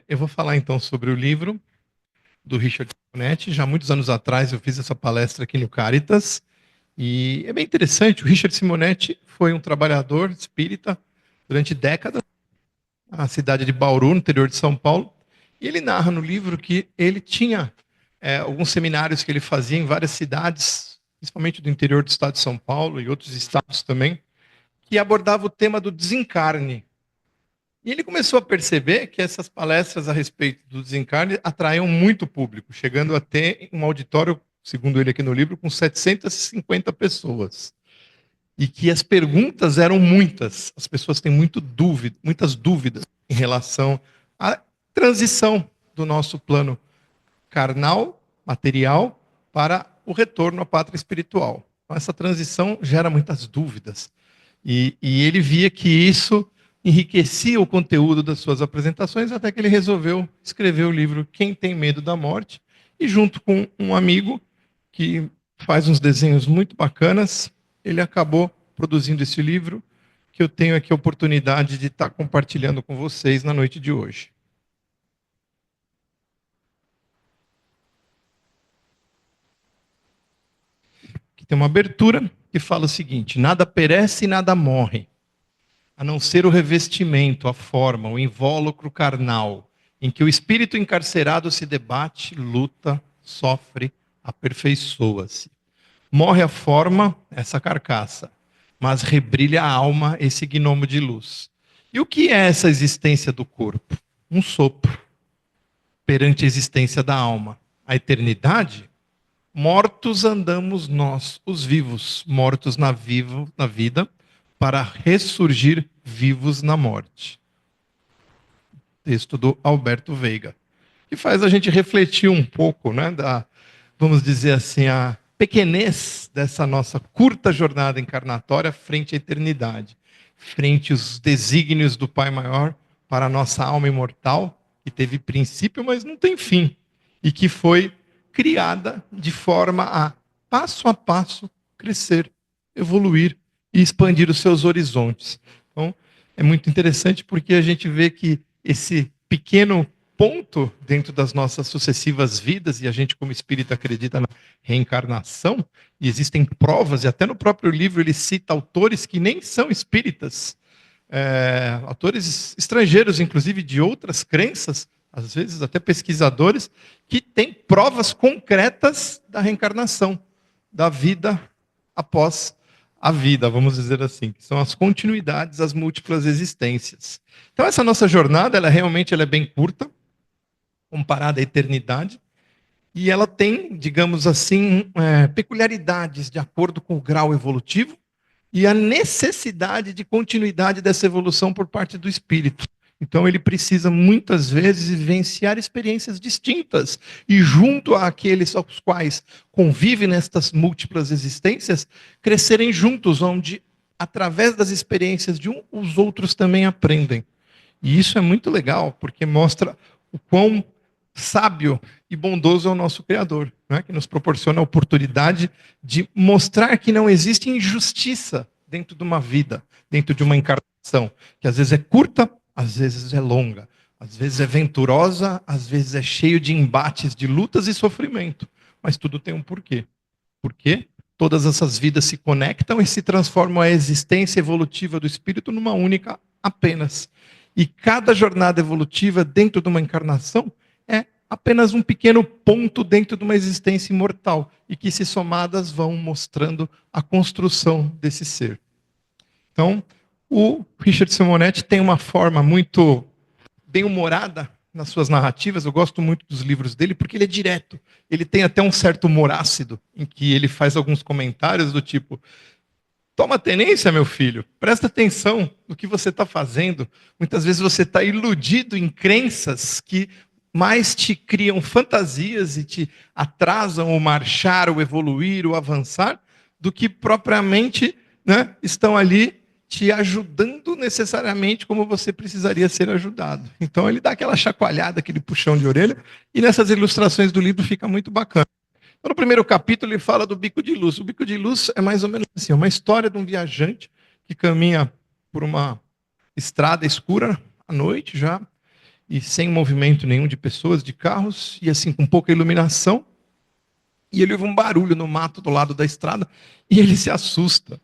Eu vou falar então sobre o livro do Richard Simonetti. Já muitos anos atrás eu fiz essa palestra aqui no Caritas e é bem interessante. O Richard Simonetti foi um trabalhador espírita durante décadas na cidade de Bauru, no interior de São Paulo. E ele narra no livro que ele tinha alguns seminários que ele fazia em várias cidades, principalmente do interior do estado de São Paulo e outros estados também, que abordava o tema do desencarne. E ele começou a perceber que essas palestras a respeito do desencarne atraíam muito público, chegando a ter um auditório, segundo ele aqui no livro, com 750 pessoas. E que as perguntas eram muitas. As pessoas têm muitas dúvidas em relação à transição do nosso plano carnal, material, para o retorno à pátria espiritual. Então, essa transição gera muitas dúvidas. E ele via que isso enriquecia o conteúdo das suas apresentações, até que ele resolveu escrever o livro Quem Tem Medo da Morte, e junto com um amigo que faz uns desenhos muito bacanas, ele acabou produzindo esse livro, que eu tenho aqui a oportunidade de estar compartilhando com vocês na noite de hoje. Aqui tem uma abertura que fala o seguinte: nada perece e nada morre, a não ser o revestimento, a forma, o invólucro carnal, em que o espírito encarcerado se debate, luta, sofre, aperfeiçoa-se. Morre a forma, essa carcaça, mas rebrilha a alma, esse gnomo de luz. E o que é essa existência do corpo? Um sopro perante a existência da alma. A eternidade? Mortos andamos nós, os vivos, mortos na vida, para ressurgir vivos na morte. Texto do Alberto Veiga, que faz a gente refletir um pouco, né, vamos dizer assim, a pequenez dessa nossa curta jornada encarnatória frente à eternidade, frente aos desígnios do Pai Maior para a nossa alma imortal, que teve princípio, mas não tem fim, e que foi criada de forma a passo, crescer, evoluir e expandir os seus horizontes. Então, é muito interessante porque a gente vê que esse pequeno ponto dentro das nossas sucessivas vidas, e a gente como espírita acredita na reencarnação, e existem provas, e até no próprio livro ele cita autores que nem são espíritas, autores estrangeiros, inclusive de outras crenças, às vezes até pesquisadores, que têm provas concretas da reencarnação, da vida após a vida, vamos dizer assim, que são as continuidades, as múltiplas existências. Então essa nossa jornada, ela é bem curta, comparada à eternidade, e ela tem, digamos assim, peculiaridades de acordo com o grau evolutivo e a necessidade de continuidade dessa evolução por parte do espírito. Então ele precisa muitas vezes vivenciar experiências distintas e junto àqueles aos quais convive nestas múltiplas existências, crescerem juntos, onde através das experiências de um, os outros também aprendem. E isso é muito legal, porque mostra o quão sábio e bondoso é o nosso Criador, né? Que nos proporciona a oportunidade de mostrar que não existe injustiça dentro de uma vida, dentro de uma encarnação, que às vezes é curta, às vezes é longa, às vezes é venturosa, às vezes é cheio de embates, de lutas e sofrimento, mas tudo tem um porquê. Porque todas essas vidas se conectam e se transformam a existência evolutiva do espírito numa única apenas. E cada jornada evolutiva dentro de uma encarnação é apenas um pequeno ponto dentro de uma existência imortal e que, se somadas, vão mostrando a construção desse ser. Então, o Richard Simonetti tem uma forma muito bem-humorada nas suas narrativas. Eu gosto muito dos livros dele porque ele é direto. Ele tem até um certo humor ácido, em que ele faz alguns comentários do tipo: toma tenência, meu filho, presta atenção no que você está fazendo. Muitas vezes você está iludido em crenças que mais te criam fantasias e te atrasam o marchar, o evoluir, o avançar, do que propriamente, né, estão ali te ajudando necessariamente como você precisaria ser ajudado. Então ele dá aquela chacoalhada, aquele puxão de orelha, e nessas ilustrações do livro fica muito bacana. Então, no primeiro capítulo ele fala do bico de luz. O bico de luz é mais ou menos assim, uma história de um viajante que caminha por uma estrada escura à noite já, e sem movimento nenhum de pessoas, de carros, e assim com pouca iluminação. E ele ouve um barulho no mato do lado da estrada e ele se assusta.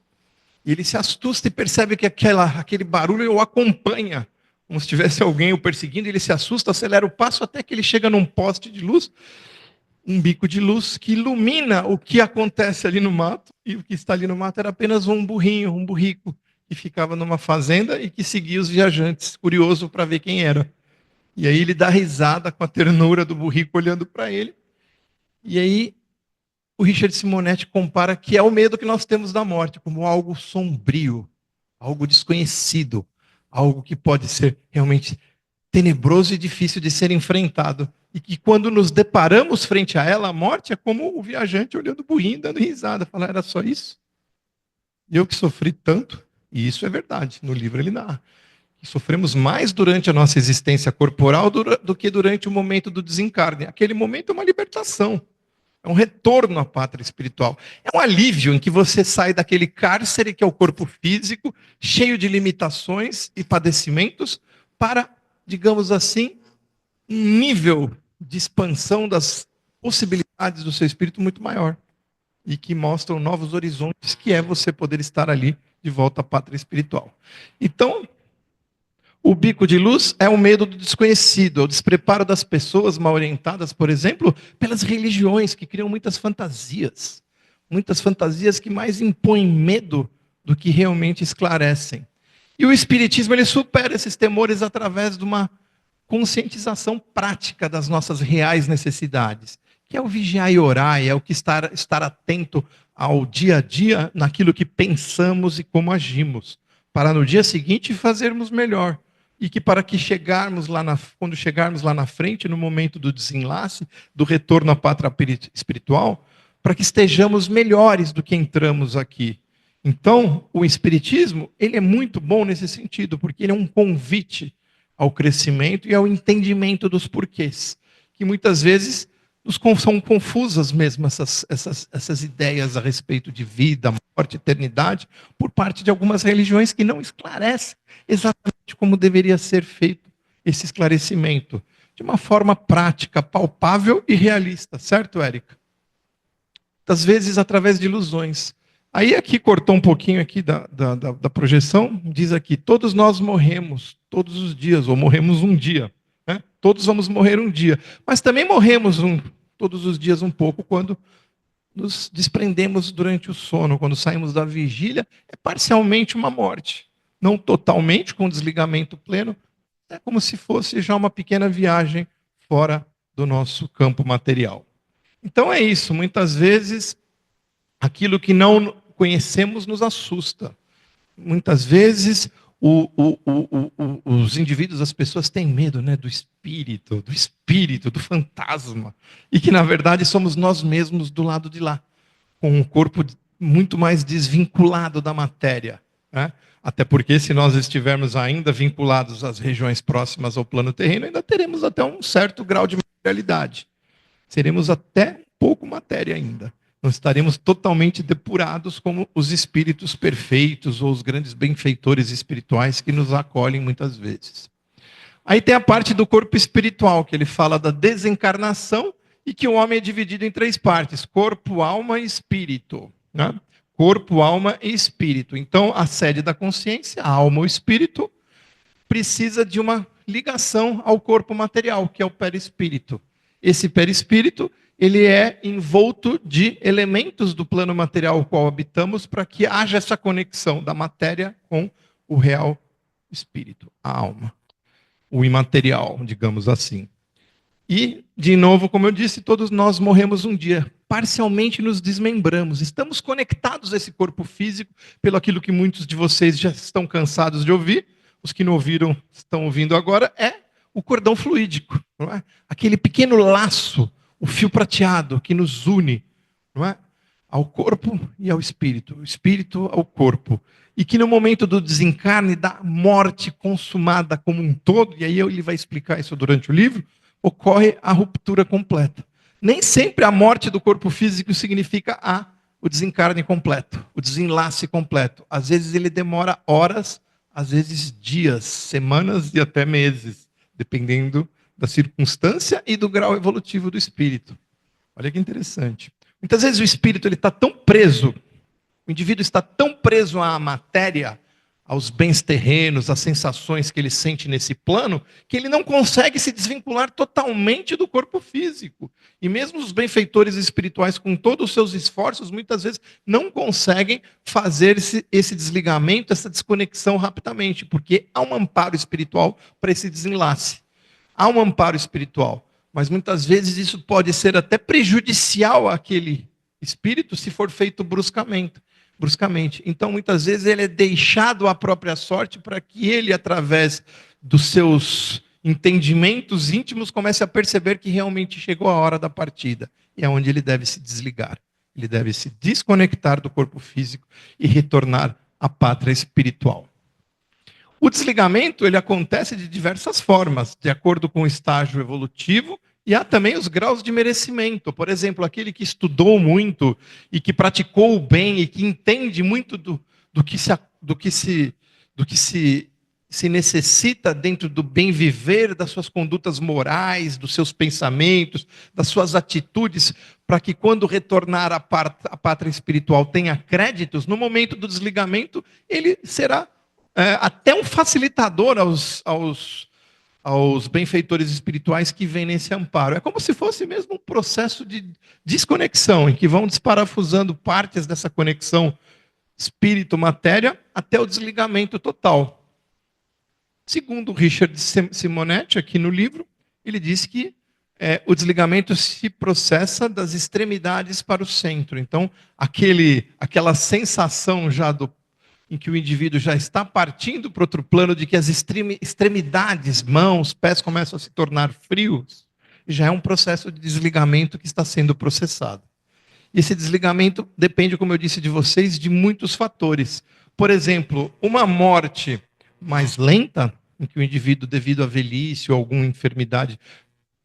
E ele se assusta e percebe que aquele barulho o acompanha, como se tivesse alguém o perseguindo. Ele se assusta, acelera o passo até que ele chega num poste de luz, um bico de luz que ilumina o que acontece ali no mato. E o que está ali no mato era apenas um burrinho, um burrico, que ficava numa fazenda e que seguia os viajantes, curioso para ver quem era. E aí ele dá risada com a ternura do burrico olhando para ele. E aí o Richard Simonetti compara que é o medo que nós temos da morte, como algo sombrio, algo desconhecido, algo que pode ser realmente tenebroso e difícil de ser enfrentado. E que quando nos deparamos frente a ela, a morte é como o viajante olhando o burrinho, dando risada, falar, era só isso? Eu que sofri tanto, e isso é verdade, no livro ele narra, que sofremos mais durante a nossa existência corporal do que durante o momento do desencarne. Aquele momento é uma libertação. É um retorno à pátria espiritual. É um alívio em que você sai daquele cárcere que é o corpo físico, cheio de limitações e padecimentos, para, digamos assim, um nível de expansão das possibilidades do seu espírito muito maior. E que mostram novos horizontes, que é você poder estar ali de volta à pátria espiritual. Então, o bico de luz é o medo do desconhecido, é o despreparo das pessoas mal orientadas, por exemplo, pelas religiões que criam muitas fantasias que mais impõem medo do que realmente esclarecem. E o espiritismo ele supera esses temores através de uma conscientização prática das nossas reais necessidades, que é o vigiar e orar, é o que estar atento ao dia a dia naquilo que pensamos e como agimos, para no dia seguinte fazermos melhor. E que para que quando chegarmos lá na frente, no momento do desenlace, do retorno à pátria espiritual, para que estejamos melhores do que entramos aqui. Então, o Espiritismo, ele é muito bom nesse sentido, porque ele é um convite ao crescimento e ao entendimento dos porquês, que muitas vezes são confusas mesmo essas ideias a respeito de vida, morte, eternidade, por parte de algumas religiões que não esclarecem exatamente como deveria ser feito esse esclarecimento, de uma forma prática, palpável e realista, certo, Érica? Às vezes através de ilusões. Aí aqui cortou um pouquinho aqui da projeção, diz aqui, todos nós morremos todos os dias, ou morremos um dia. Né? Todos vamos morrer um dia. Mas também morremos todos os dias um pouco quando nos desprendemos durante o sono, quando saímos da vigília, é parcialmente uma morte. Não totalmente, com desligamento pleno, é como se fosse já uma pequena viagem fora do nosso campo material. Então é isso, muitas vezes aquilo que não conhecemos nos assusta. Muitas vezes os indivíduos, as pessoas têm medo, né, do espírito, do fantasma, e que na verdade somos nós mesmos do lado de lá, com um corpo muito mais desvinculado da matéria. Né? Até porque se nós estivermos ainda vinculados às regiões próximas ao plano terreno, ainda teremos até um certo grau de materialidade. Seremos até pouco matéria ainda. Não estaremos totalmente depurados como os espíritos perfeitos ou os grandes benfeitores espirituais que nos acolhem muitas vezes. Aí tem a parte do corpo espiritual, que ele fala da desencarnação e que o homem é dividido em 3 partes: corpo, alma e espírito. Né? Corpo, alma e espírito. Então, a sede da consciência, a alma ou espírito, precisa de uma ligação ao corpo material, que é o perispírito. Esse perispírito, ele é envolto de elementos do plano material ao qual habitamos para que haja essa conexão da matéria com o real espírito, a alma, o imaterial, digamos assim. E, de novo, como eu disse, todos nós morremos um dia, parcialmente nos desmembramos, estamos conectados a esse corpo físico, pelo aquilo que muitos de vocês já estão cansados de ouvir, os que não ouviram estão ouvindo agora, é o cordão fluídico, não é? Aquele pequeno laço, o fio prateado que nos une, não é? Ao corpo e ao espírito, o espírito ao corpo. E que no momento do desencarne, da morte consumada como um todo, e aí ele vai explicar isso durante o livro, ocorre a ruptura completa. Nem sempre a morte do corpo físico significa o desencarne completo, o desenlace completo. Às vezes ele demora horas, às vezes dias, semanas e até meses, dependendo da circunstância e do grau evolutivo do espírito. Olha que interessante. Muitas vezes o espírito está tão preso, o indivíduo está tão preso à matéria, aos bens terrenos, às sensações que ele sente nesse plano, que ele não consegue se desvincular totalmente do corpo físico. E mesmo os benfeitores espirituais, com todos os seus esforços, muitas vezes não conseguem fazer esse desligamento, essa desconexão rapidamente, porque há um amparo espiritual para esse desenlace. Há um amparo espiritual. Mas muitas vezes isso pode ser até prejudicial àquele espírito se for feito bruscamente. Então, muitas vezes, ele é deixado à própria sorte para que ele, através dos seus entendimentos íntimos, comece a perceber que realmente chegou a hora da partida. E é onde ele deve se desligar. Ele deve se desconectar do corpo físico e retornar à pátria espiritual. O desligamento ele acontece de diversas formas, de acordo com o estágio evolutivo, e há também os graus de merecimento. Por exemplo, aquele que estudou muito e que praticou o bem e que entende muito do que se necessita dentro do bem viver, das suas condutas morais, dos seus pensamentos, das suas atitudes, para que quando retornar à pátria espiritual tenha créditos, no momento do desligamento ele será até um facilitador aos benfeitores espirituais que vêm nesse amparo. É como se fosse mesmo um processo de desconexão, em que vão desparafusando partes dessa conexão espírito-matéria até o desligamento total. Segundo Richard Simonetti, aqui no livro, ele diz que o desligamento se processa das extremidades para o centro. Então, aquela sensação já em que o indivíduo já está partindo para outro plano, de que as extremidades, mãos, pés começam a se tornar frios, já é um processo de desligamento que está sendo processado. E esse desligamento depende, como eu disse de vocês, de muitos fatores. Por exemplo, uma morte mais lenta, em que o indivíduo, devido à velhice ou alguma enfermidade,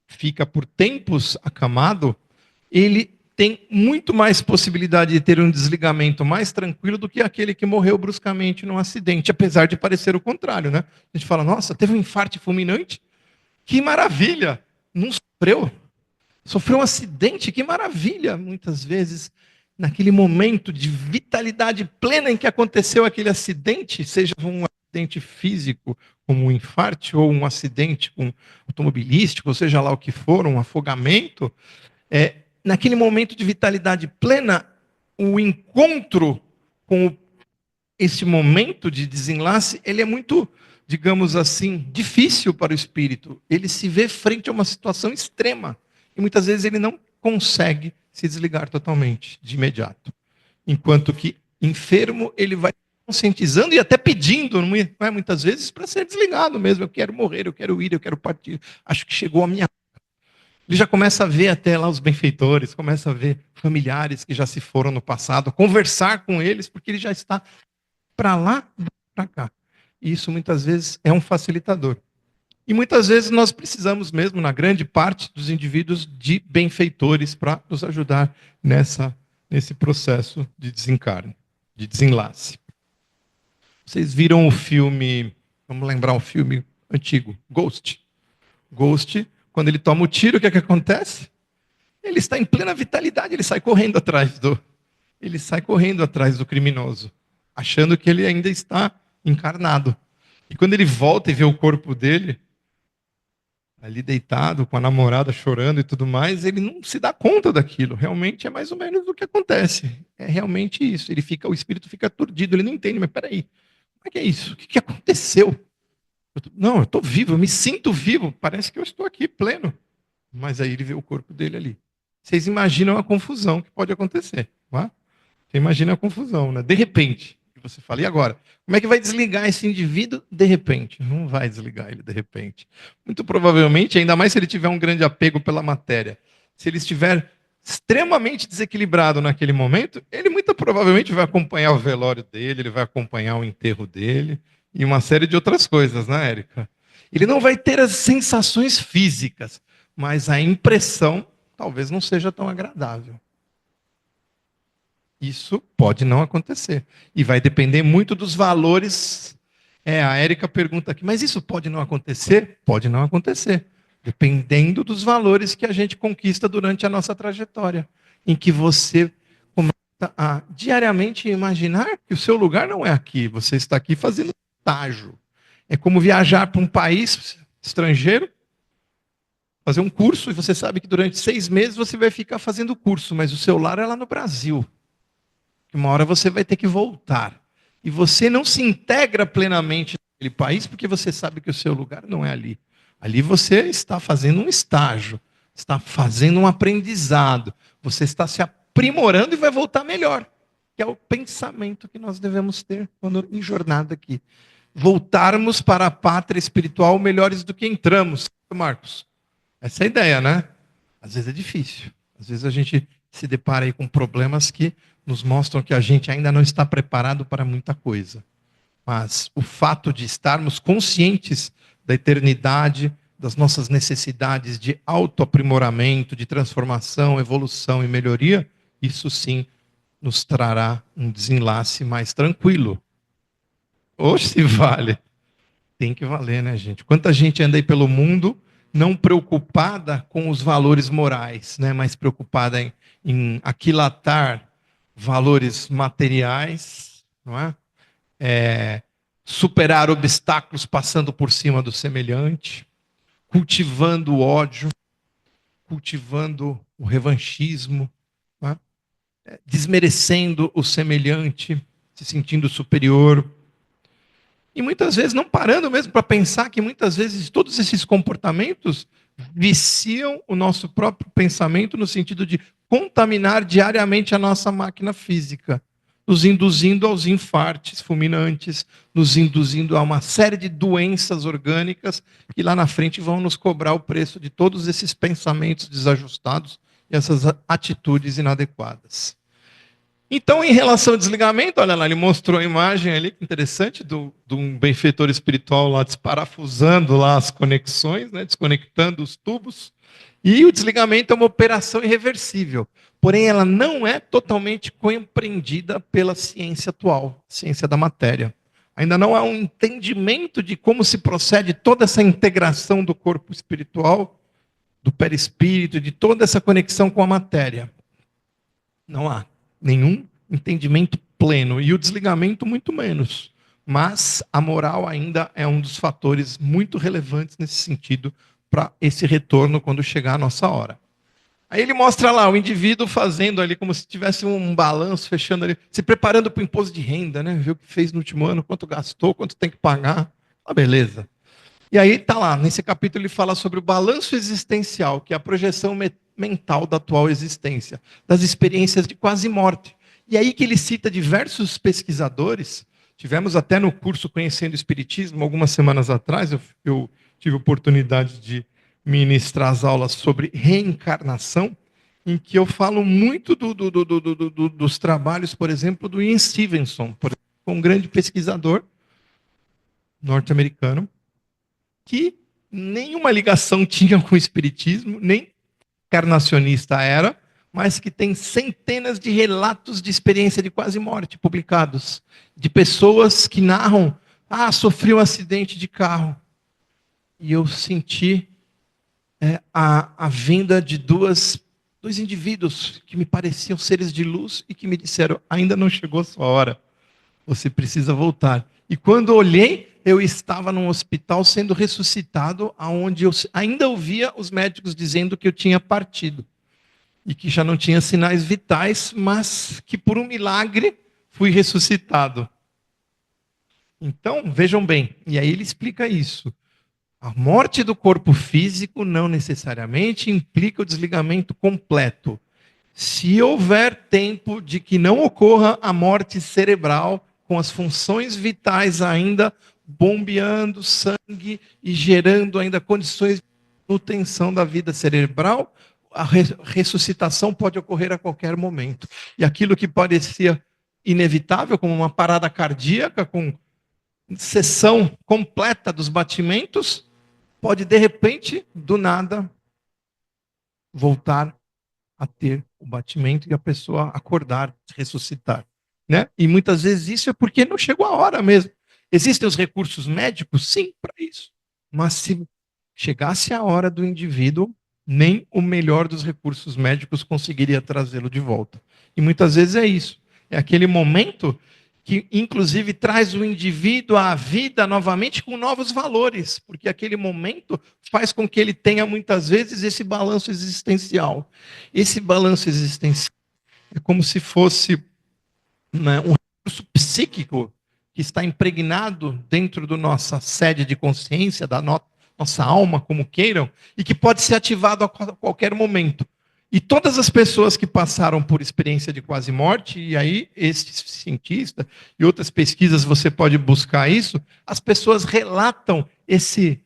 fica por tempos acamado, ele tem muito mais possibilidade de ter um desligamento mais tranquilo do que aquele que morreu bruscamente num acidente, apesar de parecer o contrário, né? A gente fala, nossa, teve um infarto fulminante? Que maravilha! Não sofreu um acidente, que maravilha! Muitas vezes, naquele momento de vitalidade plena em que aconteceu aquele acidente, seja um acidente físico, como um infarto, ou um acidente automobilístico, ou seja lá o que for, um afogamento, naquele momento de vitalidade plena, o encontro com esse momento de desenlace, ele é muito, digamos assim, difícil para o espírito. Ele se vê frente a uma situação extrema. E muitas vezes ele não consegue se desligar totalmente, de imediato. Enquanto que enfermo, ele vai conscientizando e até pedindo, não é, muitas vezes, para ser desligado mesmo. Eu quero morrer, eu quero ir, eu quero partir. Acho que chegou a minha. Ele já começa a ver até lá os benfeitores, começa a ver familiares que já se foram no passado, conversar com eles, porque ele já está para lá e para cá. E isso muitas vezes é um facilitador. E muitas vezes nós precisamos mesmo, na grande parte dos indivíduos, de benfeitores para nos ajudar nesse processo de desencarne, de desenlace. Vocês viram o filme, vamos lembrar um filme antigo, Ghost. Ghost, quando ele toma o tiro, o que é que acontece? Ele está em plena vitalidade, ele sai correndo atrás do criminoso, achando que ele ainda está encarnado. E quando ele volta e vê o corpo dele ali deitado, com a namorada chorando e tudo mais, ele não se dá conta daquilo. Realmente é mais ou menos o que acontece. É realmente isso. O espírito fica aturdido, ele não entende, mas peraí, como é que é isso? O que aconteceu? Eu estou vivo, eu me sinto vivo, parece que eu estou aqui pleno. Mas aí ele vê o corpo dele ali. Vocês imaginam a confusão que pode acontecer, não é? Você imagina a confusão, né? De repente, você fala, e agora? Como é que vai desligar esse indivíduo de repente? Não vai desligar ele de repente. Muito provavelmente, ainda mais se ele tiver um grande apego pela matéria, se ele estiver extremamente desequilibrado naquele momento, ele muito provavelmente vai acompanhar o velório dele, ele vai acompanhar o enterro dele e uma série de outras coisas, né, Érica? Ele não vai ter as sensações físicas, mas a impressão talvez não seja tão agradável. Isso pode não acontecer. E vai depender muito dos valores. A Érica pergunta aqui, mas isso pode não acontecer? Pode não acontecer. Dependendo dos valores que a gente conquista durante a nossa trajetória. Em que você começa a diariamente imaginar que o seu lugar não é aqui. Você está aqui fazendo estágio. É como viajar para um país estrangeiro, fazer um curso, e você sabe que durante 6 meses você vai ficar fazendo o curso, mas o seu lar é lá no Brasil. Uma hora você vai ter que voltar. E você não se integra plenamente naquele país porque você sabe que o seu lugar não é ali. Ali você está fazendo um estágio, está fazendo um aprendizado, você está se aprimorando e vai voltar melhor. Que é o pensamento que nós devemos ter quando em jornada aqui. Voltarmos para a pátria espiritual melhores do que entramos, Marcos. Essa é a ideia, né? Às vezes é difícil. Às vezes a gente se depara aí com problemas que nos mostram que a gente ainda não está preparado para muita coisa. Mas o fato de estarmos conscientes da eternidade, das nossas necessidades de autoaprimoramento, de transformação, evolução e melhoria, isso sim nos trará um desenlace mais tranquilo. Oxe, vale. Tem que valer, né, gente? Quanta gente anda aí pelo mundo não preocupada com os valores morais, né, mas preocupada em aquilatar valores materiais, não é? Superar obstáculos passando por cima do semelhante, cultivando o ódio, cultivando o revanchismo, não é? Desmerecendo o semelhante, se sentindo superior. E muitas vezes não parando mesmo para pensar que muitas vezes todos esses comportamentos viciam o nosso próprio pensamento no sentido de contaminar diariamente a nossa máquina física, nos induzindo aos infartos fulminantes, nos induzindo a uma série de doenças orgânicas que lá na frente vão nos cobrar o preço de todos esses pensamentos desajustados e essas atitudes inadequadas. Então, em relação ao desligamento, olha lá, ele mostrou a imagem ali, que interessante, de um benfeitor espiritual lá desparafusando lá as conexões, né, desconectando os tubos. E o desligamento é uma operação irreversível. Porém, ela não é totalmente compreendida pela ciência atual, ciência da matéria. Ainda não há um entendimento de como se procede toda essa integração do corpo espiritual, do perispírito, de toda essa conexão com a matéria. Não há nenhum entendimento pleno, e o desligamento muito menos. Mas a moral ainda é um dos fatores muito relevantes nesse sentido para esse retorno quando chegar a nossa hora. Aí ele mostra lá o indivíduo fazendo ali como se tivesse um balanço, fechando ali, se preparando para o imposto de renda, né? Viu o que fez no último ano, quanto gastou, quanto tem que pagar. Ah, beleza. E aí está lá, nesse capítulo ele fala sobre o balanço existencial, que é a projeção mental da atual existência, das experiências de quase morte. E aí que ele cita diversos pesquisadores, tivemos até no curso Conhecendo o Espiritismo, algumas semanas atrás, eu tive a oportunidade de ministrar as aulas sobre reencarnação, em que eu falo muito dos trabalhos, por exemplo, do Ian Stevenson, um grande pesquisador norte-americano, que nenhuma ligação tinha com o espiritismo, nem encarnacionista era, mas que tem centenas de relatos de experiência de quase morte publicados, de pessoas que narram, sofri um acidente de carro, e eu senti a vinda de dois indivíduos que me pareciam seres de luz e que me disseram, ainda não chegou a sua hora, você precisa voltar. E quando olhei, eu estava num hospital sendo ressuscitado, onde eu ainda ouvia os médicos dizendo que eu tinha partido. E que já não tinha sinais vitais, mas que por um milagre fui ressuscitado. Então, vejam bem, e aí ele explica isso. A morte do corpo físico não necessariamente implica o desligamento completo. Se houver tempo de que não ocorra a morte cerebral, com as funções vitais ainda bombeando sangue e gerando ainda condições de manutenção da vida cerebral, a ressuscitação pode ocorrer a qualquer momento. E aquilo que parecia inevitável, como uma parada cardíaca, com cessão completa dos batimentos, pode de repente, do nada, voltar a ter o batimento e a pessoa acordar, ressuscitar, né? E muitas vezes isso é porque não chegou a hora mesmo. Existem os recursos médicos, sim, para isso. Mas se chegasse a hora do indivíduo, nem o melhor dos recursos médicos conseguiria trazê-lo de volta. E muitas vezes é isso. É aquele momento que, inclusive, traz o indivíduo à vida novamente com novos valores, porque aquele momento faz com que ele tenha, muitas vezes, esse balanço existencial. Esse balanço existencial é como se fosse, né, um recurso psíquico que está impregnado dentro da nossa sede de consciência, da nossa alma, como queiram, e que pode ser ativado a qualquer momento. E todas as pessoas que passaram por experiência de quase morte, e aí esse cientista e outras pesquisas você pode buscar isso, as pessoas relatam esse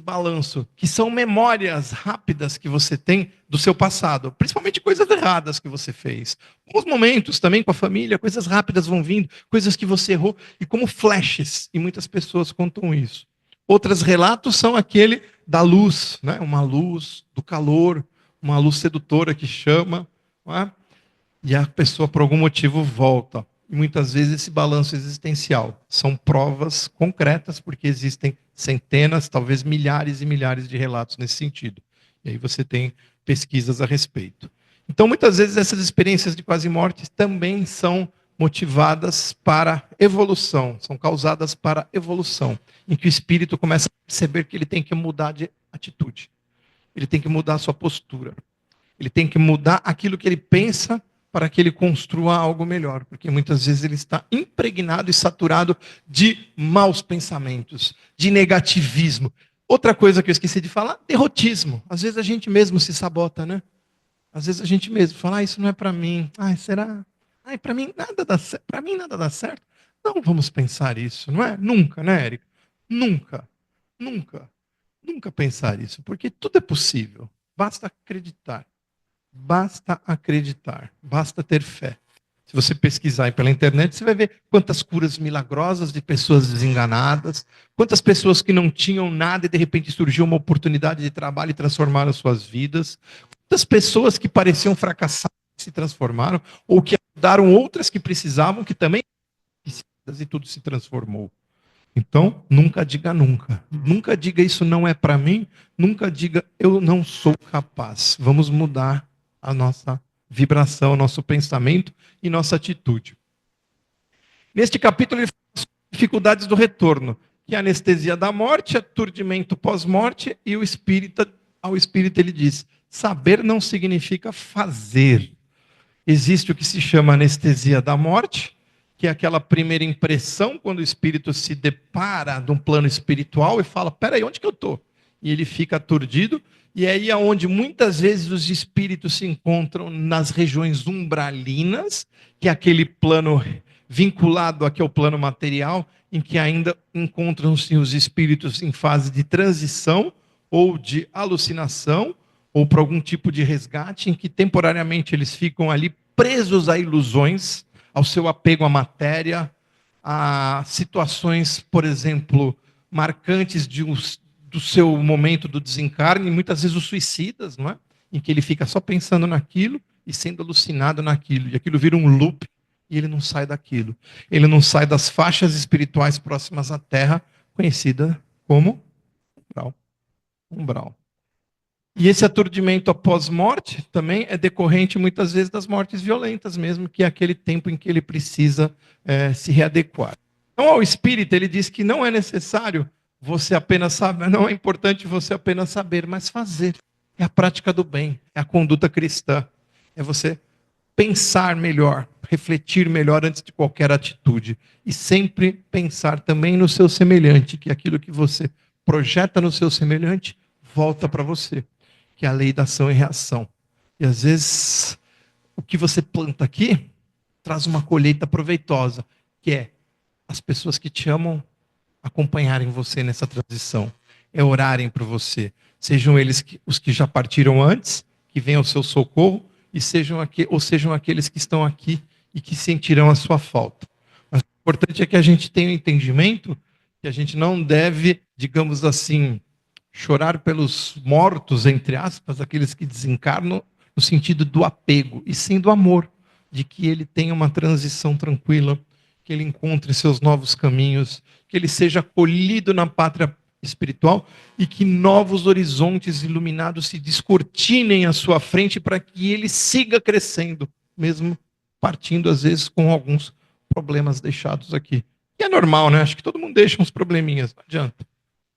balanço, que são memórias rápidas que você tem do seu passado, principalmente coisas erradas que você fez. Alguns momentos também com a família, coisas rápidas vão vindo, coisas que você errou, e como flashes, e muitas pessoas contam isso. Outros relatos são aquele da luz, né? Uma luz, do calor, uma luz sedutora que chama, não é? E a pessoa, por algum motivo, volta. E muitas vezes esse balanço existencial são provas concretas, porque existem centenas, talvez milhares e milhares de relatos nesse sentido. E aí você tem pesquisas a respeito. Então, muitas vezes, essas experiências de quase morte também são motivadas para evolução, são causadas para evolução, em que o espírito começa a perceber que ele tem que mudar de atitude, ele tem que mudar a sua postura, ele tem que mudar aquilo que ele pensa para que ele construa algo melhor, porque muitas vezes ele está impregnado e saturado de maus pensamentos, de negativismo. Outra coisa que eu esqueci de falar, derrotismo. Às vezes a gente mesmo se sabota, né? Às vezes a gente mesmo fala, isso não é para mim. Será? Para mim nada dá certo. Para mim nada dá certo. Não vamos pensar isso, não é? Nunca, né, Érica? Nunca, nunca, nunca pensar isso, porque tudo é possível. Basta acreditar. Basta acreditar, basta ter fé. Se você pesquisar aí pela internet, você vai ver quantas curas milagrosas de pessoas desenganadas, quantas pessoas que não tinham nada e de repente surgiu uma oportunidade de trabalho e transformaram suas vidas, quantas pessoas que pareciam fracassadas se transformaram, ou que ajudaram outras que precisavam, que também e tudo se transformou. Então, nunca diga nunca. Nunca diga isso não é para mim, nunca diga eu não sou capaz. Vamos mudar a nossa vibração, nosso pensamento e nossa atitude. Neste capítulo, ele fala sobre dificuldades do retorno, que é a anestesia da morte, aturdimento pós-morte, e ao espírito ele diz: saber não significa fazer. Existe o que se chama anestesia da morte, que é aquela primeira impressão quando o espírito se depara de um plano espiritual e fala: peraí, onde que eu estou? E ele fica aturdido. E é aí onde muitas vezes os espíritos se encontram nas regiões umbralinas, que é aquele plano vinculado aqui ao plano material, em que ainda encontram-se os espíritos em fase de transição ou de alucinação, ou por algum tipo de resgate, em que temporariamente eles ficam ali presos a ilusões, ao seu apego à matéria, a situações, por exemplo, marcantes do seu momento do desencarne, muitas vezes os suicidas, não é? Em que ele fica só pensando naquilo e sendo alucinado naquilo, e aquilo vira um loop e ele não sai daquilo. Ele não sai das faixas espirituais próximas à Terra, conhecida como umbral. Umbral. E esse aturdimento após morte também é decorrente muitas vezes das mortes violentas mesmo, que é aquele tempo em que ele precisa se readequar. Então, ao espírito, ele diz que não é necessário você apenas saber, não é importante você apenas saber, mas fazer. É a prática do bem, é a conduta cristã. É você pensar melhor, refletir melhor antes de qualquer atitude. E sempre pensar também no seu semelhante, que aquilo que você projeta no seu semelhante volta para você, que é a lei da ação e reação. E às vezes, o que você planta aqui traz uma colheita proveitosa, que é as pessoas que te amam acompanharem você nessa transição, é orarem por você, sejam eles os que já partiram antes, que venham ao seu socorro, ou sejam aqueles que estão aqui e que sentirão a sua falta. Mas o importante é que a gente tenha o entendimento que a gente não deve, digamos assim, chorar pelos mortos, entre aspas, aqueles que desencarnam, no no sentido do apego, e sim do amor, de que ele tenha uma transição tranquila, que ele encontre seus novos caminhos, que ele seja acolhido na pátria espiritual e que novos horizontes iluminados se descortinem à sua frente para que ele siga crescendo, mesmo partindo às vezes com alguns problemas deixados aqui. E é normal, né? Acho que todo mundo deixa uns probleminhas, não adianta.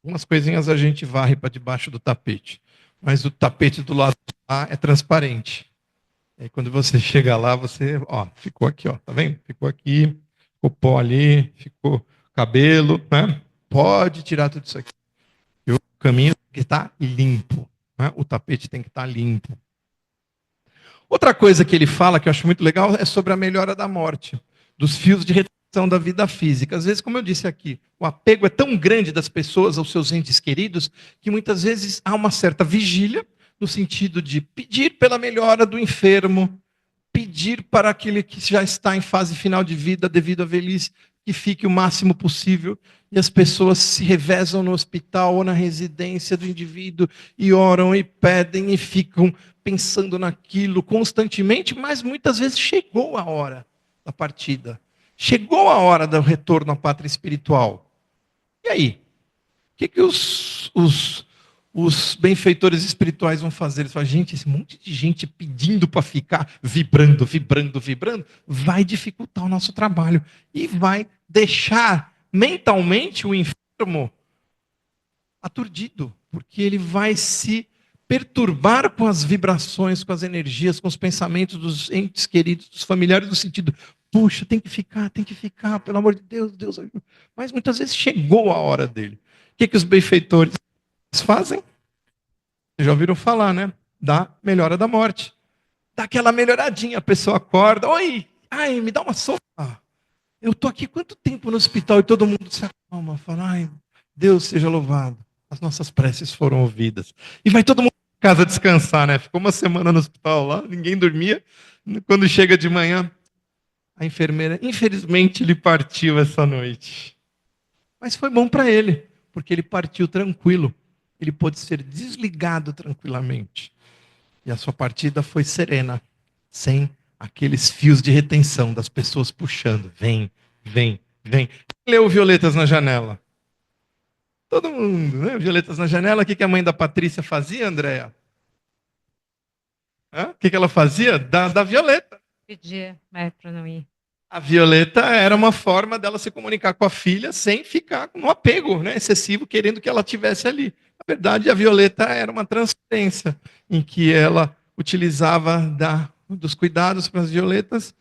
Algumas coisinhas a gente varre para debaixo do tapete, mas o tapete do lado de lá é transparente. E aí, quando você chega lá, você, ó, ficou aqui, ó, tá vendo? Ficou aqui, ficou pó ali, ficou cabelo, né? Pode tirar tudo isso aqui. E o caminho tem que estar limpo, né? O tapete tem que estar limpo. Outra coisa que ele fala, que eu acho muito legal, é sobre a melhora da morte, dos fios de retenção da vida física. Às vezes, como eu disse aqui, o apego é tão grande das pessoas aos seus entes queridos, que muitas vezes há uma certa vigília, no sentido de pedir pela melhora do enfermo, pedir para aquele que já está em fase final de vida, devido à velhice, que fique o máximo possível. E as pessoas se revezam no hospital ou na residência do indivíduo e oram e pedem e ficam pensando naquilo constantemente, mas muitas vezes chegou a hora da partida. Chegou a hora do retorno à pátria espiritual. E aí? O que os benfeitores espirituais vão fazer? Eles falam, gente, esse monte de gente pedindo para ficar vibrando, vibrando, vibrando, vai dificultar o nosso trabalho e vai deixar mentalmente o enfermo aturdido, porque ele vai se perturbar com as vibrações, com as energias, com os pensamentos dos entes queridos, dos familiares, no sentido, puxa, tem que ficar, pelo amor de Deus, Deus ajuda. Mas muitas vezes chegou a hora dele. O que os benfeitores fazem? Vocês já ouviram falar, né? Da melhora da morte. Dá aquela melhoradinha, a pessoa acorda, oi, ai, me dá uma sopa. Eu estou aqui quanto tempo no hospital e todo mundo se acalma, fala, ai, Deus seja louvado. As nossas preces foram ouvidas. E vai todo mundo para casa descansar, né? Ficou uma semana no hospital lá, ninguém dormia. Quando chega de manhã, a enfermeira, infelizmente, ele partiu essa noite. Mas foi bom para ele, porque ele partiu tranquilo. Ele pôde ser desligado tranquilamente. E a sua partida foi serena, sem aqueles fios de retenção das pessoas puxando. Vem, vem, vem. Leu Violetas na Janela? Todo mundo, né? Violetas na Janela. O que a mãe da Patrícia fazia, Andréa? O que ela fazia? Da Violeta. Pedia para não ir. A Violeta era uma forma dela se comunicar com a filha sem ficar no apego, né, excessivo, querendo que ela tivesse ali. Na verdade, a Violeta era uma transferência em que ela utilizava dos cuidados para as violetas,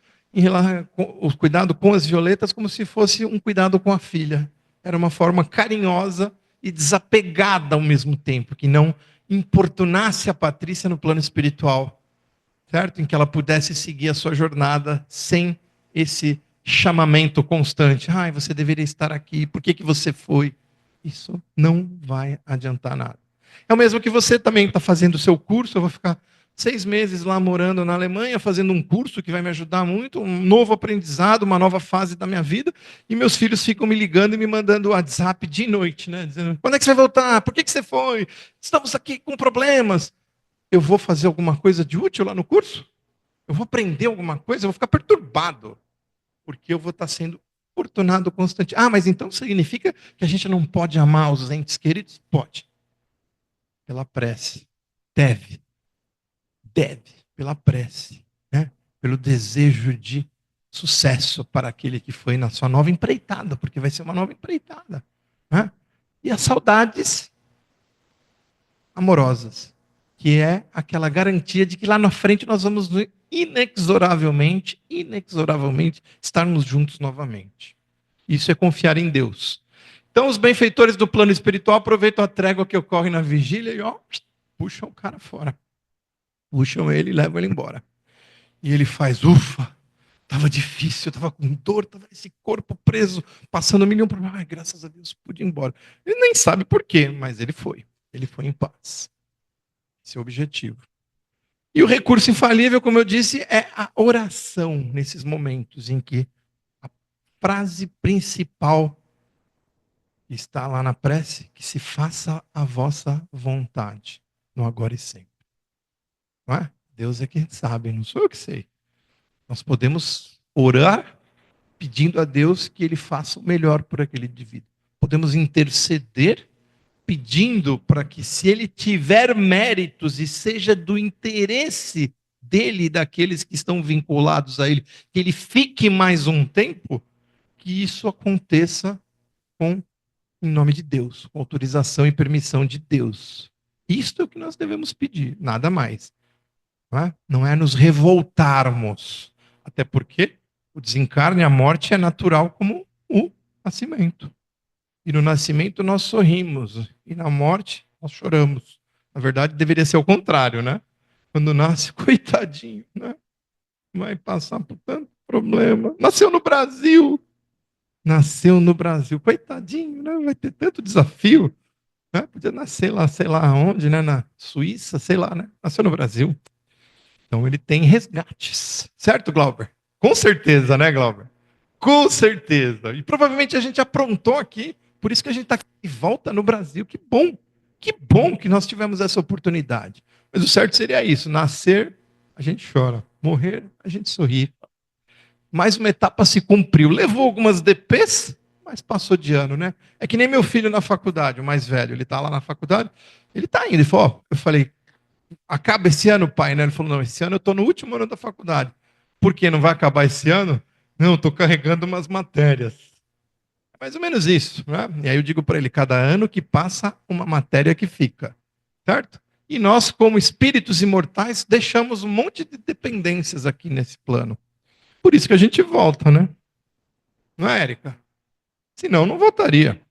o cuidado com as violetas, como se fosse um cuidado com a filha. Era uma forma carinhosa e desapegada ao mesmo tempo, que não importunasse a Patrícia no plano espiritual, certo? Em que ela pudesse seguir a sua jornada sem esse chamamento constante. Ai, você deveria estar aqui, por que você foi? Isso não vai adiantar nada. É o mesmo que você também está fazendo o seu curso, eu vou ficar 6 meses lá morando na Alemanha, fazendo um curso que vai me ajudar muito, um novo aprendizado, uma nova fase da minha vida, e meus filhos ficam me ligando e me mandando WhatsApp de noite, né? Dizendo, quando é que você vai voltar? Por que você foi? Estamos aqui com problemas. Eu vou fazer alguma coisa de útil lá no curso? Eu vou aprender alguma coisa? Eu vou ficar perturbado, porque eu vou estar sendo importunado constante. Ah, mas então significa que a gente não pode amar os entes queridos? Pode. Pela prece. Deve. Deve. Pela prece. Né? Pelo desejo de sucesso para aquele que foi na sua nova empreitada, porque vai ser uma nova empreitada. Né? E as saudades amorosas, que é aquela garantia de que lá na frente nós vamos inexoravelmente estarmos juntos novamente. Isso é confiar em Deus. Então os benfeitores do plano espiritual aproveitam a trégua que ocorre na vigília e ó, puxam o cara fora. Puxam ele e levam ele embora. E ele faz, ufa, estava difícil, estava com dor, estava esse corpo preso, passando 1.000.000 problemas. Ai, graças a Deus, pude ir embora. Ele nem sabe por quê, mas ele foi. Ele foi em paz. Esse é o objetivo. E o recurso infalível, como eu disse, é a oração nesses momentos em que a frase principal está lá na prece, que se faça a vossa vontade, no agora e sempre. Não é? Deus é quem sabe, não sou eu que sei. Nós podemos orar pedindo a Deus que Ele faça o melhor por aquele indivíduo. Podemos interceder pedindo para que, se ele tiver méritos e seja do interesse dele e daqueles que estão vinculados a ele, que ele fique mais um tempo, que isso aconteça em nome de Deus, com autorização e permissão de Deus. Isto é o que nós devemos pedir, nada mais. Não é nos revoltarmos, até porque o desencarne e a morte é natural como o nascimento. E no nascimento nós sorrimos, e na morte nós choramos. Na verdade, deveria ser o contrário, né? Quando nasce, coitadinho, né? Vai passar por tanto problema. Nasceu no Brasil. Nasceu no Brasil. Coitadinho, né? Vai ter tanto desafio. Né? Podia nascer lá, sei lá onde, né? Na Suíça, sei lá, né? Nasceu no Brasil. Então ele tem resgates. Certo, Glauber? Com certeza, né, Glauber? Com certeza. E provavelmente a gente aprontou aqui. Por isso que a gente está aqui de volta no Brasil. Que bom que nós tivemos essa oportunidade. Mas o certo seria isso: nascer, a gente chora. Morrer, a gente sorri. Mais uma etapa se cumpriu. Levou algumas DPs, mas passou de ano, né? É que nem meu filho na faculdade, o mais velho. Ele está lá na faculdade, ele está indo. Ele falou, eu falei, acaba esse ano, pai, né? Ele falou, não, esse ano eu estou no último ano da faculdade. Por que não vai acabar esse ano? Não, estou carregando umas matérias. Mais ou menos isso, né? E aí eu digo para ele, cada ano que passa, uma matéria que fica, certo? E nós, como espíritos imortais, deixamos um monte de dependências aqui nesse plano. Por isso que a gente volta, né? Não é, Érica? Senão, não voltaria.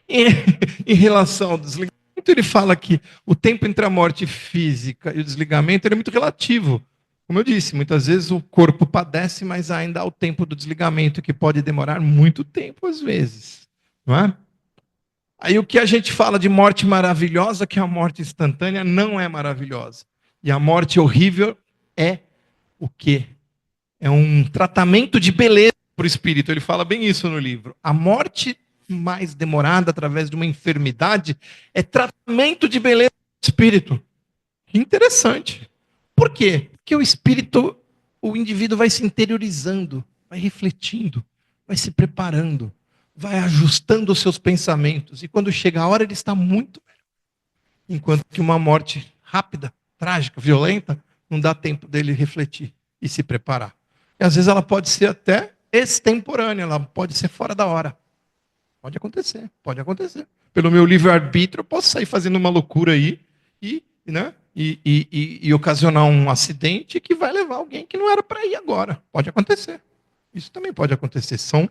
Em relação ao desligamento, ele fala que o tempo entre a morte física e o desligamento é muito relativo. Como eu disse, muitas vezes o corpo padece, mas ainda há o tempo do desligamento, que pode demorar muito tempo, às vezes. Não é? Aí o que a gente fala de morte maravilhosa, que é a morte instantânea, não é maravilhosa. E a morte horrível é o quê? É um tratamento de beleza para o espírito. Ele fala bem isso no livro. A morte mais demorada, através de uma enfermidade, é tratamento de beleza do espírito. Que interessante. Por quê? Porque o espírito, o indivíduo vai se interiorizando, vai refletindo, vai se preparando, vai ajustando os seus pensamentos. E quando chega a hora, ele está muito melhor. Enquanto que uma morte rápida, trágica, violenta, não dá tempo dele refletir e se preparar. E às vezes ela pode ser até extemporânea, ela pode ser fora da hora. Pode acontecer, pode acontecer. Pelo meu livre-arbítrio, eu posso sair fazendo uma loucura aí e ocasionar um acidente que vai levar alguém que não era para ir agora. Pode acontecer. Isso também pode acontecer. São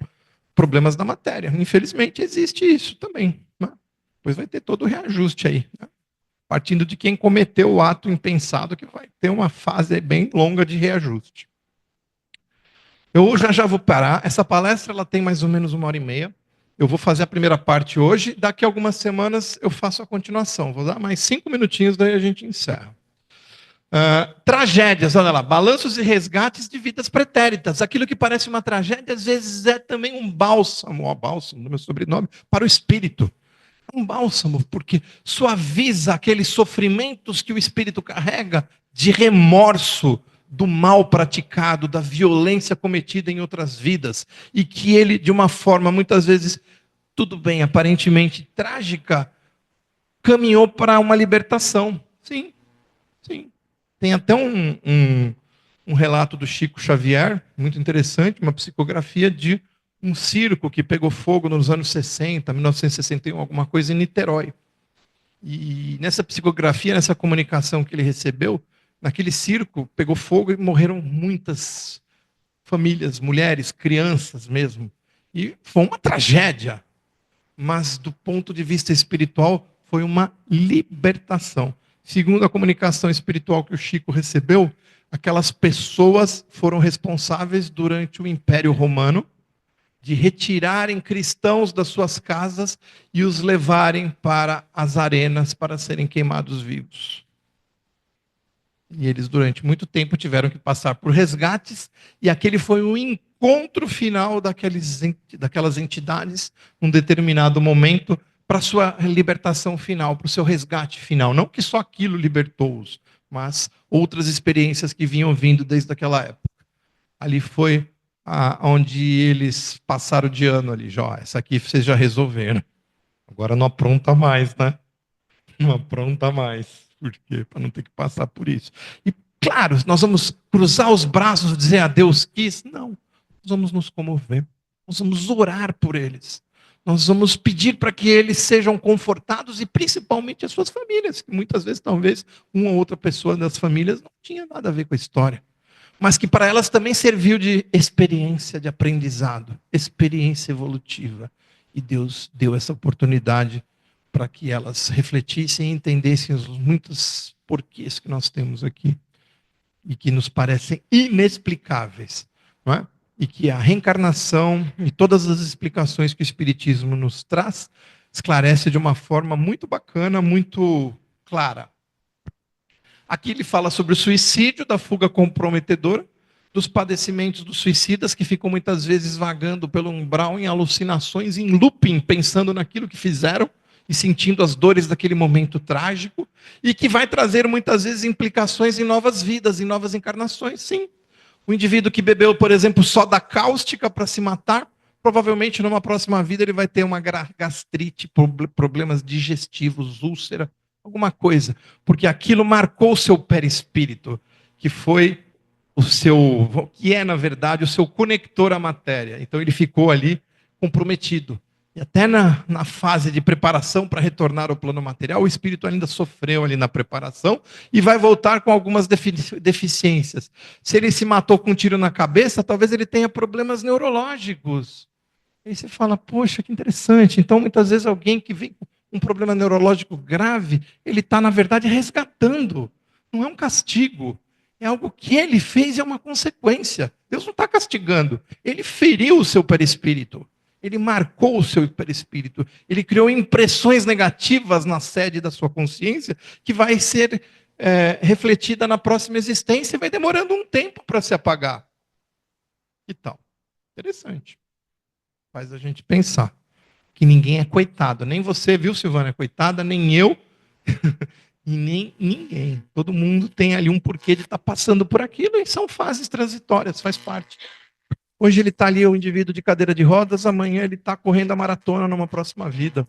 problemas da matéria. Infelizmente, existe isso também. Né? Pois vai ter todo o reajuste aí. Né? Partindo de quem cometeu o ato impensado, que vai ter uma fase bem longa de reajuste. Eu já vou parar. Essa palestra ela tem mais ou menos 1h30. Eu vou fazer a primeira parte hoje. Daqui a algumas semanas eu faço a continuação. Vou dar mais 5 minutinhos, daí a gente encerra. Tragédias, olha lá. Balanços e resgates de vidas pretéritas. Aquilo que parece uma tragédia, às vezes é também um bálsamo, ó, bálsamo do meu sobrenome, para o espírito. Um bálsamo, porque suaviza aqueles sofrimentos que o espírito carrega de remorso do mal praticado, da violência cometida em outras vidas, e que ele, de uma forma muitas vezes, tudo bem, aparentemente trágica, caminhou para uma libertação. Sim, sim. Tem até um relato do Chico Xavier, muito interessante, uma psicografia de um circo que pegou fogo nos anos 60, 1961, alguma coisa em Niterói. E nessa psicografia, nessa comunicação que ele recebeu, naquele circo pegou fogo e morreram muitas famílias, mulheres, crianças mesmo. E foi uma tragédia. Mas do ponto de vista espiritual, foi uma libertação. Segundo a comunicação espiritual que o Chico recebeu, aquelas pessoas foram responsáveis durante o Império Romano de retirarem cristãos das suas casas e os levarem para as arenas para serem queimados vivos. E eles, durante muito tempo, tiveram que passar por resgates, e aquele foi o encontro final daquelas entidades, num determinado momento, para a sua libertação final, para o seu resgate final. Não que só aquilo libertou-os, mas outras experiências que vinham vindo desde aquela época. Ali foi onde eles passaram de ano ali, já. Essa aqui vocês já resolveram. Agora não apronta mais, né? Não apronta mais. Por quê? Para não ter que passar por isso. E, claro, nós vamos cruzar os braços e dizer a Deus quis? Não. Nós vamos nos comover. Nós vamos orar por eles. Nós vamos pedir para que eles sejam confortados e principalmente as suas famílias, que muitas vezes, talvez, uma ou outra pessoa das famílias não tinha nada a ver com a história. Mas que para elas também serviu de experiência de aprendizado, experiência evolutiva. E Deus deu essa oportunidade para que elas refletissem e entendessem os muitos porquês que nós temos aqui e que nos parecem inexplicáveis, não é? E que a reencarnação e todas as explicações que o Espiritismo nos traz esclarece de uma forma muito bacana, muito clara. Aqui ele fala sobre o suicídio, da fuga comprometedora, dos padecimentos dos suicidas que ficam muitas vezes vagando pelo umbral em alucinações, em looping, pensando naquilo que fizeram e sentindo as dores daquele momento trágico, e que vai trazer muitas vezes implicações em novas vidas, em novas encarnações. Sim, o indivíduo que bebeu, por exemplo, soda cáustica para se matar, provavelmente numa próxima vida ele vai ter uma gastrite, problemas digestivos, úlcera, alguma coisa, porque aquilo marcou o seu perispírito, que foi que é na verdade o seu conector à matéria. Então ele ficou ali comprometido. E até na fase de preparação para retornar ao plano material, o espírito ainda sofreu ali na preparação e vai voltar com algumas deficiências. Se ele se matou com um tiro na cabeça, talvez ele tenha problemas neurológicos. Aí você fala, poxa, que interessante. Então, muitas vezes, alguém que vem com um problema neurológico grave, ele está, na verdade, resgatando. Não é um castigo. É algo que ele fez e é uma consequência. Deus não está castigando. Ele feriu o seu perispírito. Ele marcou o seu perispírito. Ele criou impressões negativas na sede da sua consciência que vai ser refletida na próxima existência e vai demorando um tempo para se apagar. Que tal? Interessante. Faz a gente pensar que ninguém é coitado. Nem você, viu, Silvana, é coitada, nem eu, e nem ninguém. Todo mundo tem ali um porquê de estar passando por aquilo, e são fases transitórias, faz parte. Hoje ele está ali, o indivíduo de cadeira de rodas, amanhã ele está correndo a maratona numa próxima vida.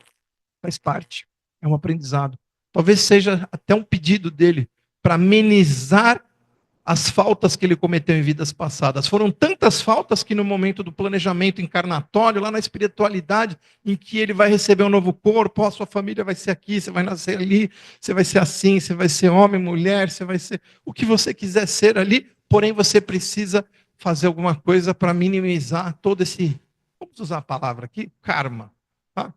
Faz parte. É um aprendizado. Talvez seja até um pedido dele para amenizar as faltas que ele cometeu em vidas passadas. Foram tantas faltas que no momento do planejamento encarnatório, lá na espiritualidade, em que ele vai receber um novo corpo, a sua família vai ser aqui, você vai nascer ali, você vai ser assim, você vai ser homem, mulher, você vai ser o que você quiser ser ali, porém você precisa fazer alguma coisa para minimizar todo esse, vamos usar a palavra aqui, karma. Tá?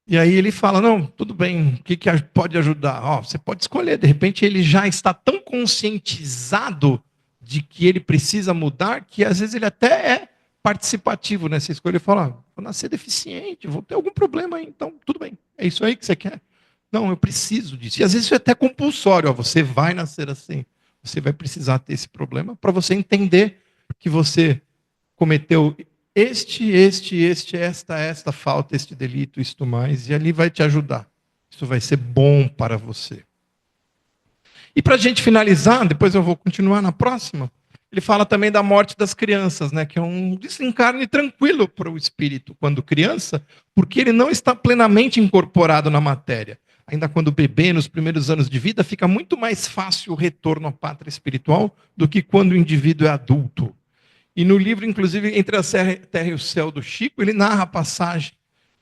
E aí ele fala, não, tudo bem, o que pode ajudar? Você pode escolher, de repente ele já está tão conscientizado de que ele precisa mudar, que às vezes ele até é participativo nessa escolha. Ele fala, vou nascer deficiente, vou ter algum problema aí, então tudo bem, é isso aí que você quer? Não, eu preciso disso. E às vezes isso é até compulsório, você vai nascer assim. Você vai precisar ter esse problema para você entender que você cometeu esta falta, este delito, isto mais, e ali vai te ajudar. Isso vai ser bom para você. E para a gente finalizar, depois eu vou continuar na próxima, ele fala também da morte das crianças, né, que é um desencarne tranquilo para o espírito quando criança, porque ele não está plenamente incorporado na matéria. Ainda quando bebê, nos primeiros anos de vida, fica muito mais fácil o retorno à pátria espiritual do que quando o indivíduo é adulto. E no livro, inclusive, Entre a Terra e o Céu, do Chico, ele narra a passagem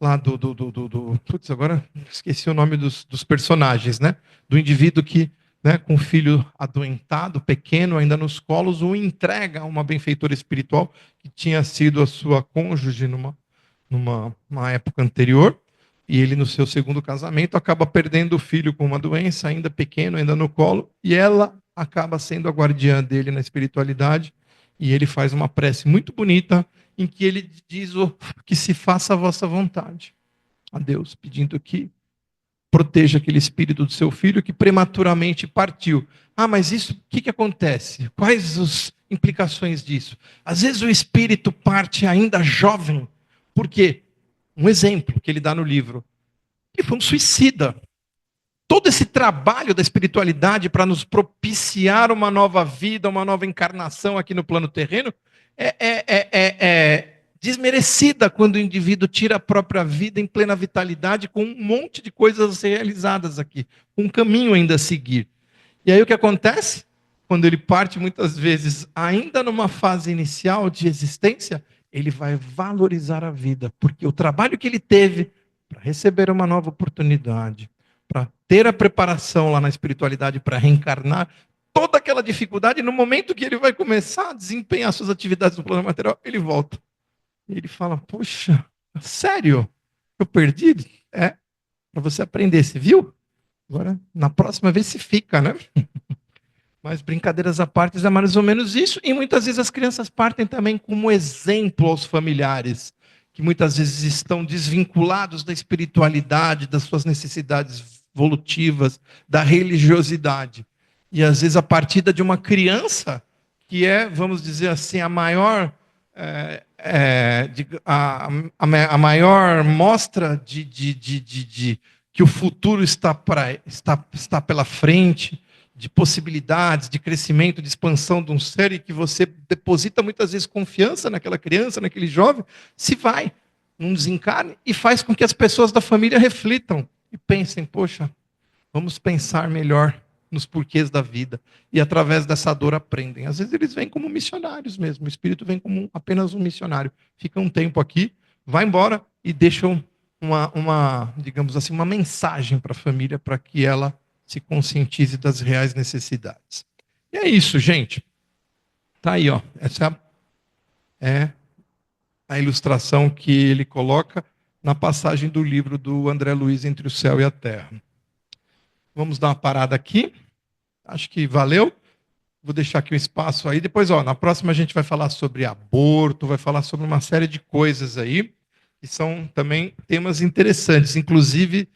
lá putz, agora esqueci o nome dos personagens, né? Do indivíduo que, né, com o filho adoentado, pequeno, ainda nos colos, o entrega a uma benfeitora espiritual que tinha sido a sua cônjuge numa época anterior. E ele, no seu segundo casamento, acaba perdendo o filho com uma doença, ainda pequeno, ainda no colo, e ela acaba sendo a guardiã dele na espiritualidade, e ele faz uma prece muito bonita, em que ele diz que se faça a vossa vontade, a Deus, pedindo que proteja aquele espírito do seu filho que prematuramente partiu. Mas isso, o que acontece? Quais as implicações disso? Às vezes o espírito parte ainda jovem, por quê? Um exemplo que ele dá no livro, que foi um suicida. todo esse trabalho da espiritualidade para nos propiciar uma nova vida, uma nova encarnação aqui no plano terreno, é desmerecida quando o indivíduo tira a própria vida em plena vitalidade, com um monte de coisas a ser realizadas aqui, um caminho ainda a seguir. E aí o que acontece? Quando ele parte, muitas vezes, ainda numa fase inicial de existência, ele vai valorizar a vida, porque o trabalho que ele teve para receber uma nova oportunidade, para ter a preparação lá na espiritualidade para reencarnar, toda aquela dificuldade, no momento que ele vai começar a desempenhar suas atividades no plano material, ele volta. E ele fala, poxa, sério? Eu perdi? É, para você aprender, você viu? Agora, na próxima vez se fica, né? Mas brincadeiras à parte, é mais ou menos isso. E muitas vezes as crianças partem também como exemplo aos familiares, que muitas vezes estão desvinculados da espiritualidade, das suas necessidades evolutivas, da religiosidade. E às vezes a partida de uma criança, que é, vamos dizer assim, a maior, a maior mostra de que o futuro está pela frente, de possibilidades, de crescimento, de expansão de um ser, e que você deposita muitas vezes confiança naquela criança, naquele jovem, se vai num desencarne e faz com que as pessoas da família reflitam e pensem, poxa, vamos pensar melhor nos porquês da vida, e através dessa dor aprendem. Às vezes eles vêm como missionários mesmo, o espírito vem como apenas um missionário, fica um tempo aqui, vai embora e deixam digamos assim, uma mensagem para a família, para que ela se conscientize das reais necessidades. E é isso, gente. Tá aí, ó. Essa é a ilustração que ele coloca na passagem do livro do André Luiz, Entre o Céu e a Terra. Vamos dar uma parada aqui. Acho que valeu. Vou deixar aqui um espaço aí. Depois, ó, na próxima a gente vai falar sobre aborto, vai falar sobre uma série de coisas aí, que são também temas interessantes. Inclusive,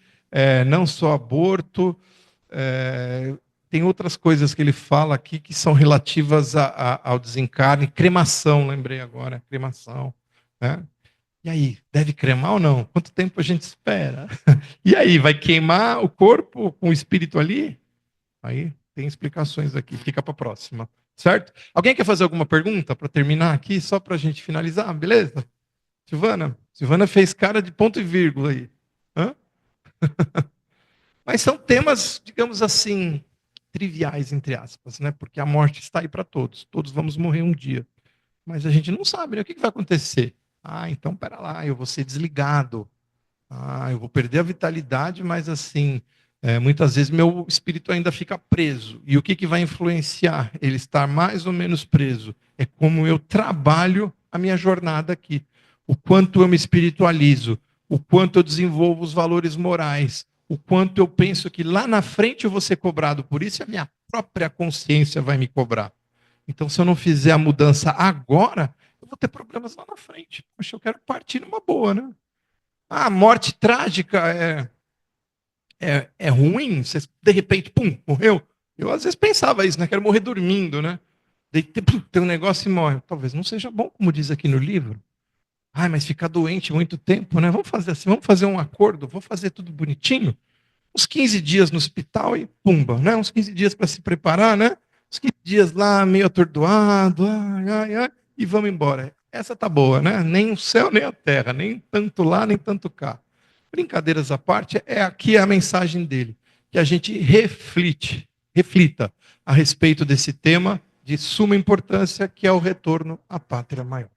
não só aborto, tem outras coisas que ele fala aqui que são relativas ao desencarne. Cremação, lembrei agora, cremação. Né? E aí, deve cremar ou não? Quanto tempo a gente espera? E aí, vai queimar o corpo com o espírito ali? Aí tem explicações aqui, fica para a próxima. Certo? Alguém quer fazer alguma pergunta para terminar aqui, só para a gente finalizar? Beleza? Silvana? Silvana fez cara de ponto e vírgula aí. Hã? Mas são temas, digamos assim, triviais, entre aspas, né? Porque a morte está aí para todos. Todos vamos morrer um dia. Mas a gente não sabe, né? O que vai acontecer? Ah, então, pera lá, eu vou ser desligado. Ah, eu vou perder a vitalidade, mas assim, muitas vezes meu espírito ainda fica preso. E o que vai influenciar ele estar mais ou menos preso? É como eu trabalho a minha jornada aqui. O quanto eu me espiritualizo, o quanto eu desenvolvo os valores morais, o quanto eu penso que lá na frente eu vou ser cobrado por isso, e a minha própria consciência vai me cobrar. Então, se eu não fizer a mudança agora, eu vou ter problemas lá na frente. Poxa, eu quero partir numa boa, né? A morte trágica é ruim, você de repente, pum, morreu. Eu às vezes pensava isso, né? Quero morrer dormindo, né? Daí tem um negócio e morre. Talvez não seja bom, como diz aqui no livro. Ai, mas ficar doente muito tempo, né? Vamos fazer assim, vamos fazer um acordo, vamos fazer tudo bonitinho. Uns 15 dias no hospital e pumba, né? Uns 15 dias para se preparar, né? Uns 15 dias lá, meio atordoado, e vamos embora. Essa tá boa, né? Nem o céu, nem a terra, nem tanto lá, nem tanto cá. Brincadeiras à parte, aqui a mensagem dele, que a gente reflita a respeito desse tema de suma importância, que é o retorno à pátria maior.